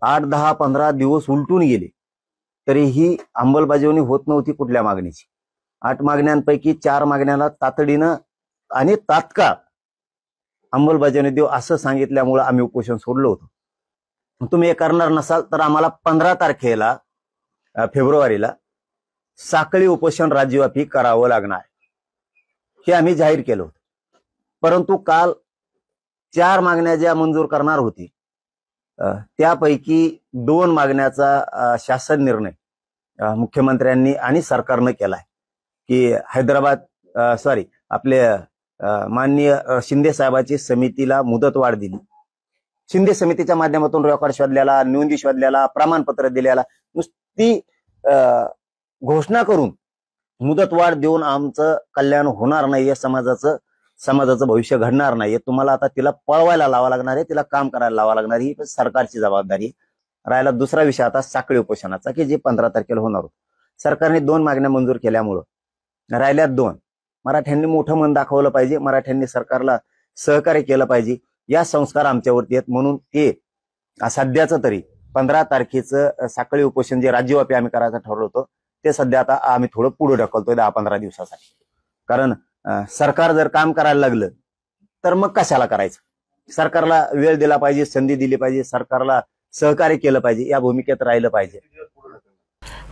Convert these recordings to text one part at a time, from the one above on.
8, 10, 15 दिवस उलटून गेले तरीही अंमलबजावणी होत नव्हती कुठल्या मागणीची। 8 मागण्यांपैकी 4 मागण्याला तातडीनं आणि तात्काळ अंमलबजावणी देऊ असं सांगितल्यामुळे आम्ही उपोषण सोडलं होतं। तुम्ही हे करणार नसाल तर आम्हाला 15 तारखेला फेब्रुवारीला साखळी उपोषण राज्यव्यापी करावं लागणार हे आम्ही जाहीर केलं होतं। परंतु काल 4 मागण्या ज्या मंजूर करणार होती त्यापैकी 2 मागण्याचा शासन निर्णय मुख्यमंत्र्यांनी आणि सरकारनं केलाय की आपले माननीय शिंदे साहेबांची समितीला मुदतवाढ दिली। शिंदे समितीच्या माध्यमातून रेकॉर्ड शोधल्याला, नोंदी शोधल्याला, प्रमाणपत्र दिल्याला नुसती घोषणा करून मुदतवाढ देऊन आमचं कल्याण होणार नाहीये, समाजाचं भविष्य घडणार नाहीये। तुम्हाला आता तिला पळवायला लावा लागणार आहे, तिला काम करायला लावा लागणार ही सरकारची जबाबदारी। राहिला दुसरा विषय आता साखळी उपोषणाचा की जे 15 तारखेला होणार होतं। सरकारने 2 मागण्या मंजूर केल्यामुळं राहिल्यात 2। मराठ्यांनी मोठं मन दाखवलं पाहिजे, मराठ्यांनी सरकारला सहकार्य केलं पाहिजे, या संस्कार आमच्यावरती आहेत। म्हणून ते सध्याचं तरी 15 तारखेचं साखळी उपोषण जे राज्यव्यापी आम्ही करायचं ठरवलं होतं ते सध्या आता आम्ही थोडं पुढे ढकलतोय 10-15 दिवसासाठी। कारण सरकार जर काम करायला लागलं तर मग कशाला करायचं? सरकारला वेळ दिला पाहिजे, संधी दिली पाहिजे, सरकारला सहकार्य केलं पाहिजे, या भूमिकेत राहिलं पाहिजे।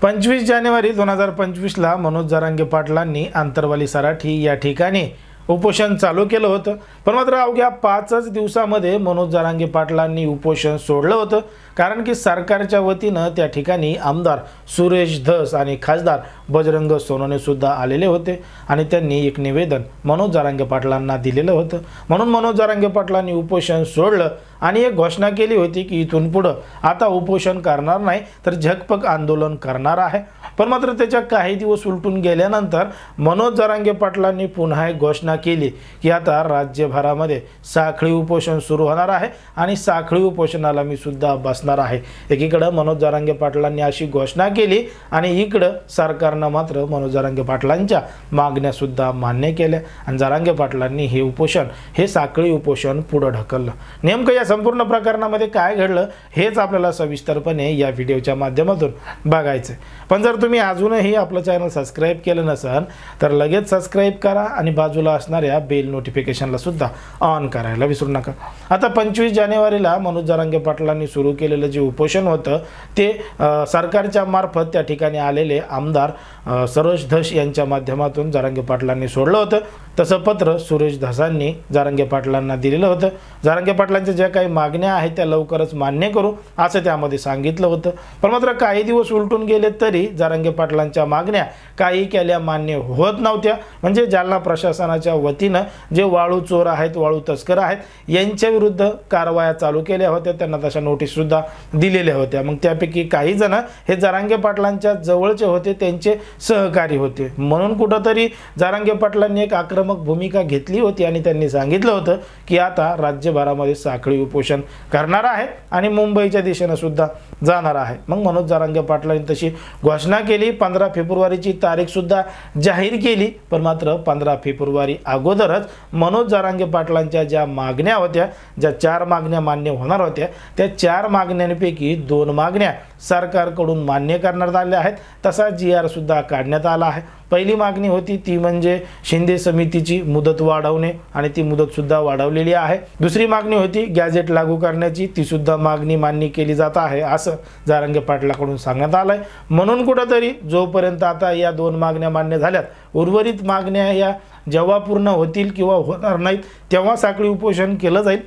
25 जानेवारी 2025 ला मनोज जरांगे पाटलांनी आंतरवाली सराठी या ठिकाणी उपोषण चालू केलं होतं। पण मात्र अवघ्या 5च दिवसामध्ये मनोज जरांगे पाटलांनी उपोषण सोडलं होतं। कारण की सरकारच्या वतीनं त्या ठिकाणी आमदार सुरेश धस आणि खासदार बजरंग सोनवणे सुद्धा आलेले होते आणि त्यांनी एक निवेदन मनोज जरांगे पाटलांना दिलेलं होतं। म्हणून मनोज जरांगे पाटलांनी उपोषण सोडलं आणि एक घोषणा केली होती की इथून पुढे आता उपोषण करणार नाही तर झगपक आंदोलन करणार आहे। पण मात्र त्याच्या काही दिवस उलटून गेल्यानंतर मनोज जरांगे पाटलांनी पुन्हा एक घोषणा केली की आता राज्यभरामध्ये साखळी उपोषण सुरू होणार आहे आणि साखळी उपोषणाला मी सुद्धा बसणार आहे। एकीकडे मनोज जरांगे पाटलांनी अशी घोषणा केली आणि इकडे सरकारने मात्र मनोज जरांगे पाटलांच्या मागण्या सुद्धा मान्य केल्या आणि जरांगे पाटलांनी हे उपोषण, हे साखळी उपोषण पुढे ढकललं। नेमकं या संपूर्ण प्रकरणामध्ये काय घडलं हेच आपल्याला सविस्तरपणे या व्हिडिओच्या माध्यमातून बघायचं। पण जर तुम्ही अजूनही आपलं चॅनल सबस्क्राइब केलं नसेल तर लगेच सबस्क्राइब करा आणि बाजूला असणाऱ्या बेल नोटिफिकेशनला सुद्धा ऑन करायला विसरू नका। आता 25 जानेवारीला मनोज जरांगे पाटलांनी सुरू केलेलं जे उपोषण होतं ते सरकारच्या मार्फत त्या ठिकाणी आलेले आमदार सुरेश धस यांच्या माध्यमातून जरांगे पाटलांनी सोडलं होतं। तसं पत्र सुरेश धसांनी जरांगे पाटलांना दिलेलं होतं। जरांगे पाटलांच्या ज्या काही मागण्या आहेत त्या लवकरच मान्य करू असं त्यामध्ये सांगितलं होतं। पण मात्र काही दिवस उलटून गेले तरी जरांगे पाटलांच्या मागण्या काही केल्या मान्य होत नव्हत्या। म्हणजे जालना प्रशासनाच्या वतीनं जे वाळू चोर आहेत, वाळू तस्कर आहेत यांच्या विरुद्ध कारवाया चालू केल्या होत्या, त्यांना तशा नोटीस सुद्धा दिलेल्या होत्या। मग त्यापैकी काही जण हे जरांगे पाटलांच्या जवळचे होते, त्यांचे सहकारी होते। म्हणून कुठंतरी जरांगे पाटलांनी एक आक्रमक भूमिका घेतली होती आणि त्यांनी सांगितलं होतं की आता राज्यभरामध्ये साखळी उपोषण करणार आहे आणि मुंबईच्या दिशेने सुद्धा जाणार आहे। मग मनोज जरांगे पाटलांनी तशी घोषणा केली, 15 फेब्रुवारीची तारीख सुद्धा जाहीर केली। पण मात्र 15 फेब्रुवारी अगोदरच मनोज जरांगे पाटलांच्या ज्या मागण्या होत्या, ज्या 4 मागण्या मान्य होणार होत्या त्या 4 मागण्यांपैकी 2 मागण्या सरकारकडून मान्य करण्यात आल्या आहेत। तसा GR सुद्धा काढण्यात आला आहे। पहिली मागणी होती ती म्हणजे शिंदे समितीची मुदत वाढवणे आणि ती मुदत सुद्धा वाढवलेली आहे। दुसरी मागणी होती गॅजेट लागू करण्याची, ती सुद्धा मागणी मान्य केली जात आहे असं जरांगे पाटलाकडून सांगण्यात आलंय। म्हणून कुठेतरी जोपर्यंत आता या 2 मागण्या मान्य झाल्यात, उर्वरित मागण्या या जेव्हा पूर्ण होतील किंवा होणार नाहीत तेव्हा साखळी उपोषण केलं जाईल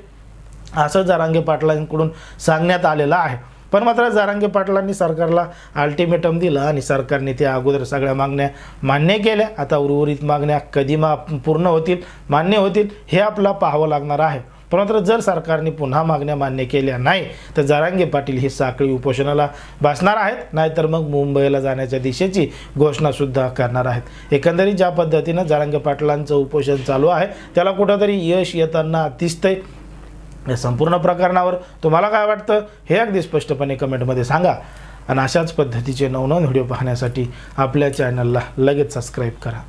असं जरांगे पाटलांकडून सांगण्यात आलेलं आहे। पण मात्र जरांगे पाटलांनी सरकारला अल्टिमेटम दिलं आणि सरकारने त्या अगोदर सगळ्या मागण्या मान्य केल्या। आता उर्वरित मागण्या कधी पूर्ण होतील, मान्य होतील हे आपल्याला पाहावं लागणार आहे। पण मात्र जर सरकारने पुन्हा मागण्या मान्य केल्या नाही तर जरांगे पाटील हे साखळी उपोषणाला बसणार आहेत, नाहीतर मग मुंबईला जाण्याच्या दिशेची घोषणा सुद्धा करणार आहेत। एकंदरीत ज्या पद्धतीने जरांगे पाटलांचं उपोषण चालू आहे त्याला कुठेतरी यश येताना दिसतंय। या संपूर्ण प्रकरणावर तुम्हाला काय वाटतं हे अगदी स्पष्टपणे कमेंटमध्ये सांगा आणि अशाच पद्धतीचे नवनवीन व्हिडिओ पाहण्यासाठी आपल्या चॅनलला लगेच सबस्क्राइब करा।